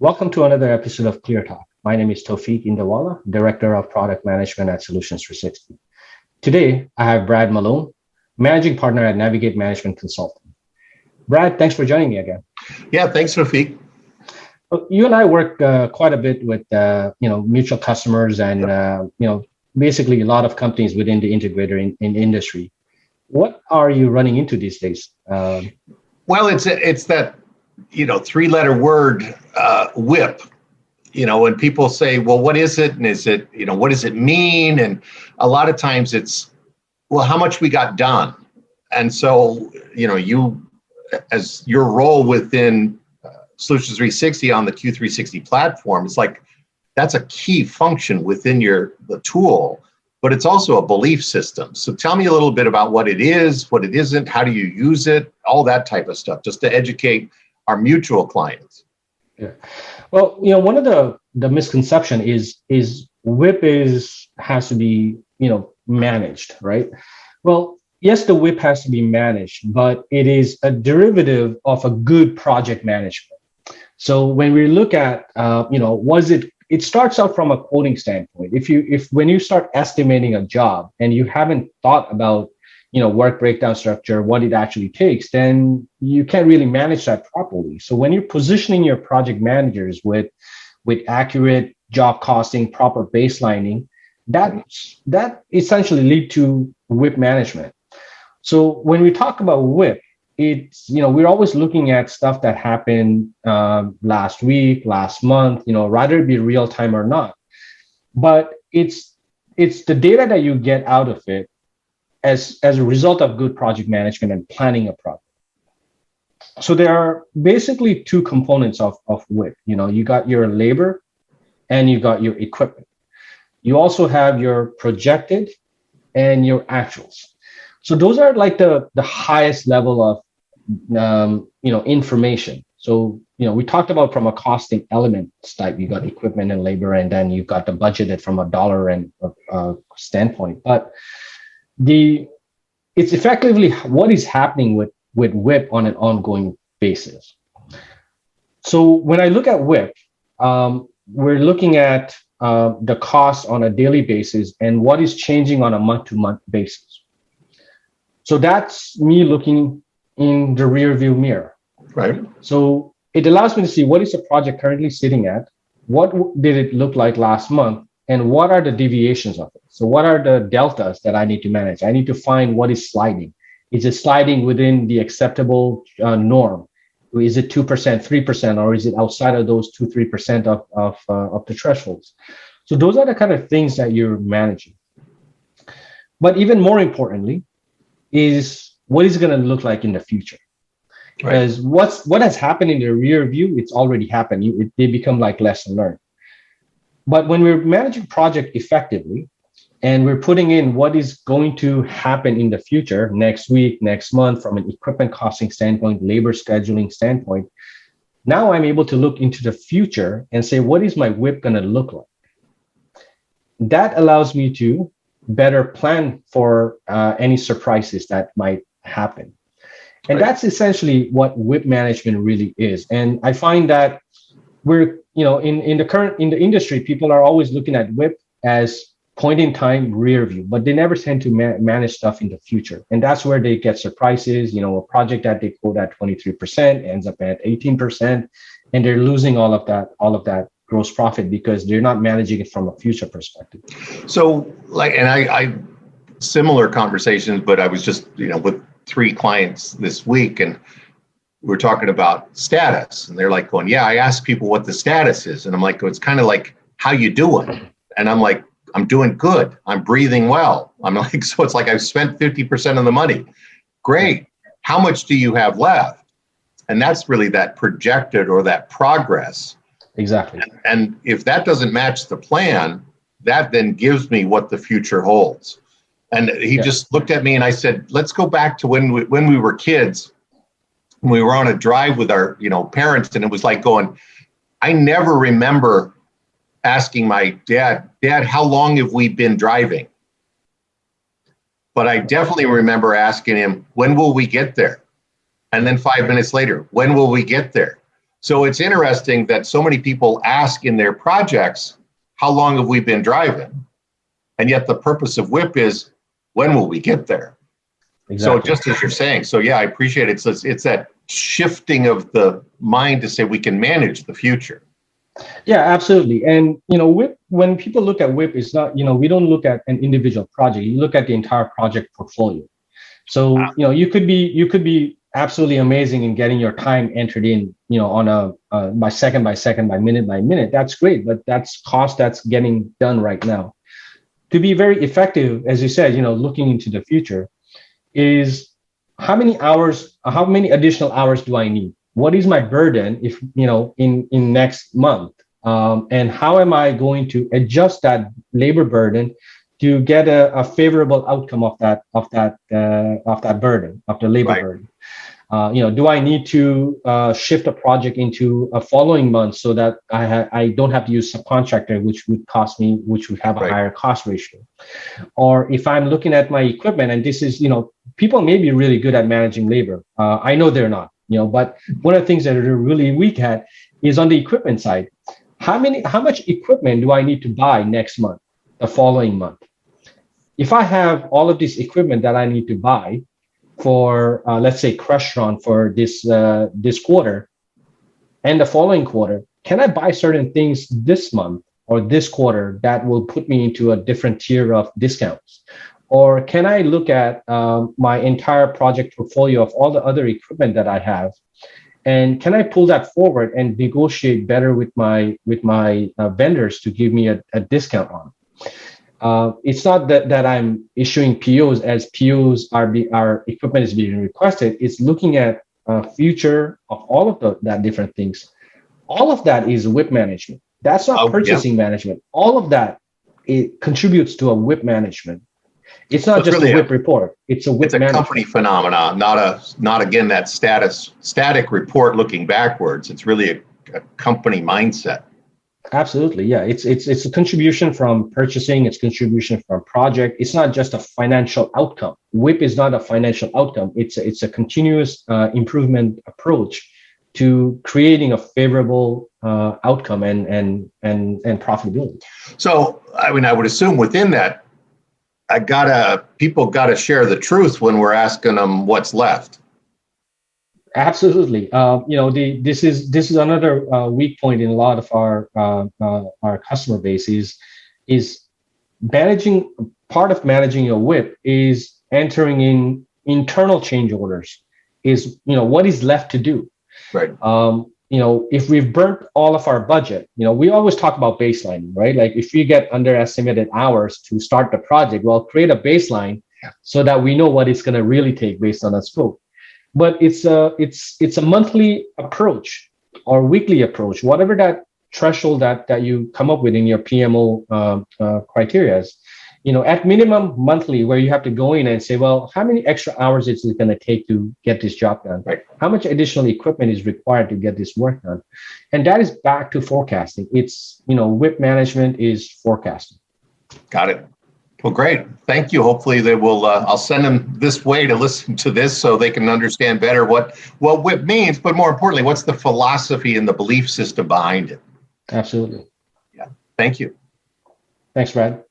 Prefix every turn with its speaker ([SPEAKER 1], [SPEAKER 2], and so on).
[SPEAKER 1] Welcome to another episode of ClearTalk. My name is Tofiq Indawala, Director of Product Management at Solutions 360. Today, I have Brad Malone, Managing Partner at Navigate Management Consulting. Brad, thanks for joining me again.
[SPEAKER 2] Yeah, thanks, Tofiq.
[SPEAKER 1] You and I work quite a bit with mutual customers and basically a lot of companies within the integrator in industry. What are you running into these days?
[SPEAKER 2] Well, it's that three-letter word WIP. When people say, "Well, what is it?" and is it what does it mean? And a lot of times it's, well, how much we got done. And so you, as your role within Solutions 360 on the Q360 platform, it's like that's a key function within the tool, but it's also a belief system. So tell me a little bit about what it is, what it isn't, how do you use it, all that type of stuff, just to educate our mutual clients.
[SPEAKER 1] Yeah. Well, one of the misconception is WIP has to be, managed, right? Well, yes, the WIP has to be managed, but it is a derivative of a good project management. So when we look at, it starts out from a quoting standpoint. When you start estimating a job and you haven't thought about, work breakdown structure, what it actually takes, then you can't really manage that properly. So when you're positioning your project managers with accurate job costing, proper baselining, that essentially lead to WIP management. So when we talk about WIP, it's, we're always looking at stuff that happened last week, last month, rather it be real time or not. But it's the data that you get out of it as a result of good project management and planning a project. So there are basically two components of WIP. You got your labor and you got your equipment. You also have your projected and your actuals. So those are like the highest level of information. So we talked about from a costing element type, you got equipment and labor, and then you got the budgeted from a dollar and standpoint. But it's effectively what is happening with WIP on an ongoing basis. So when I look at WIP, we're looking at the cost on a daily basis and what is changing on a month-to-month basis. So that's me looking in the rear view mirror.
[SPEAKER 2] Right.
[SPEAKER 1] So it allows me to see what is the project currently sitting at, what did it look like last month, and what are the deviations of it. So what are the deltas that I need to manage? I need to find what is sliding. Is it sliding within the acceptable norm? Is it 2%, 3%, or is it outside of those 2-3% of the thresholds? So those are the kind of things that you're managing. But even more importantly, is what is it going to look like in the future? Because what has happened in the rear view, it's already happened. They become like lesson learned. But when we're managing project effectively, and we're putting in what is going to happen in the future, next week, next month, from an equipment costing standpoint, labor scheduling standpoint, now I'm able to look into the future and say, what is my WIP going to look like? That allows me to better plan for any surprises that might happen. And that's essentially what WIP management really is. And I find that we're, in the industry, people are always looking at WIP as point in time rear view, but they never tend to manage stuff in the future. And that's where they get surprises. A project that they quote at 23% ends up at 18%, and they're losing all of that gross profit because they're not managing it from a future perspective.
[SPEAKER 2] So and I similar conversations, but I was just, with 3 clients this week, and we're talking about status, and they're like going, yeah, I ask people what the status is. And I'm like, it's kind of like, how you doing? And I'm like, I'm doing good. I'm breathing well. I'm like, so it's like I've spent 50% of the money. Great. How much do you have left? And that's really that projected or that progress.
[SPEAKER 1] Exactly.
[SPEAKER 2] And if that doesn't match the plan, that then gives me what the future holds. And he just looked at me and I said, let's go back to when we were kids. We were on a drive with our, parents, and it was like going, I never remember asking my dad, how long have we been driving? But I definitely remember asking him, when will we get there? And then 5 minutes later, when will we get there? So it's interesting that so many people ask in their projects, how long have we been driving? And yet the purpose of WIP is, when will we get there?
[SPEAKER 1] Exactly.
[SPEAKER 2] So just as you're saying, so yeah, I appreciate it. So it's that shifting of the mind to say we can manage the future.
[SPEAKER 1] Yeah, absolutely. And WIP, when people look at WIP, it's not, we don't look at an individual project. You look at the entire project portfolio. So, you could be absolutely amazing in getting your time entered in, on a by second by second, by minute. That's great, but that's cost that's getting done right now. To be very effective, as you said, looking into the future, is how many hours, how many additional hours do I need? What is my burden if in next month, and how am I going to adjust that labor burden to get a favorable outcome of that burden, of the labor
[SPEAKER 2] Right.
[SPEAKER 1] burden? Do I need to shift a project into a following month so that I don't have to use subcontractor, which would have a
[SPEAKER 2] Right.
[SPEAKER 1] higher cost ratio? Or if I'm looking at my equipment, and this is, people may be really good at managing labor. I know they're not, but one of the things that they're really weak at is on the equipment side. How much equipment do I need to buy next month, the following month? If I have all of this equipment that I need to buy for, let's say, crush run for this quarter and the following quarter, can I buy certain things this month or this quarter that will put me into a different tier of discounts? Or can I look at my entire project portfolio of all the other equipment that I have, and can I pull that forward and negotiate better with my vendors to give me a discount on? It's not that I'm issuing POs as POs our equipment is being requested. It's looking at future of all of that different things. All of that is WIP management. That's not
[SPEAKER 2] Yeah.
[SPEAKER 1] purchasing management. All of that, it contributes to a WIP management. It's
[SPEAKER 2] So
[SPEAKER 1] not
[SPEAKER 2] it's
[SPEAKER 1] just
[SPEAKER 2] really
[SPEAKER 1] a WIP report. It's a WIP
[SPEAKER 2] it's a
[SPEAKER 1] management.
[SPEAKER 2] company phenomenon, not again that static report looking backwards. It's really a company mindset.
[SPEAKER 1] Absolutely, yeah. It's a contribution from purchasing. It's contribution from project. It's not just a financial outcome. WIP is not a financial outcome. It's a continuous improvement approach to creating a favorable outcome and profitability.
[SPEAKER 2] So I mean, I would assume within that, people gotta share the truth when we're asking them what's left.
[SPEAKER 1] Absolutely. This is another weak point in a lot of our customer base is managing. Part of managing your WIP is entering in internal change orders. Is what is left to do.
[SPEAKER 2] Right.
[SPEAKER 1] If we've burnt all of our budget, we always talk about baselining, right? Like if we get underestimated hours to start the project, well, create a baseline so that we know what it's going to really take based on the scope. But it's a monthly approach or weekly approach, whatever that threshold that you come up with in your PMO criteria. At minimum monthly, where you have to go in and say, well, how many extra hours is it going to take to get this job done?
[SPEAKER 2] Right.
[SPEAKER 1] How much additional equipment is required to get this work done? And that is back to forecasting. It's, WIP management is forecasting.
[SPEAKER 2] Got it. Well, great. Thank you. Hopefully they will, I'll send them this way to listen to this so they can understand better what WIP means, but more importantly, what's the philosophy and the belief system behind it.
[SPEAKER 1] Absolutely.
[SPEAKER 2] Yeah. Thank you.
[SPEAKER 1] Thanks, Brad.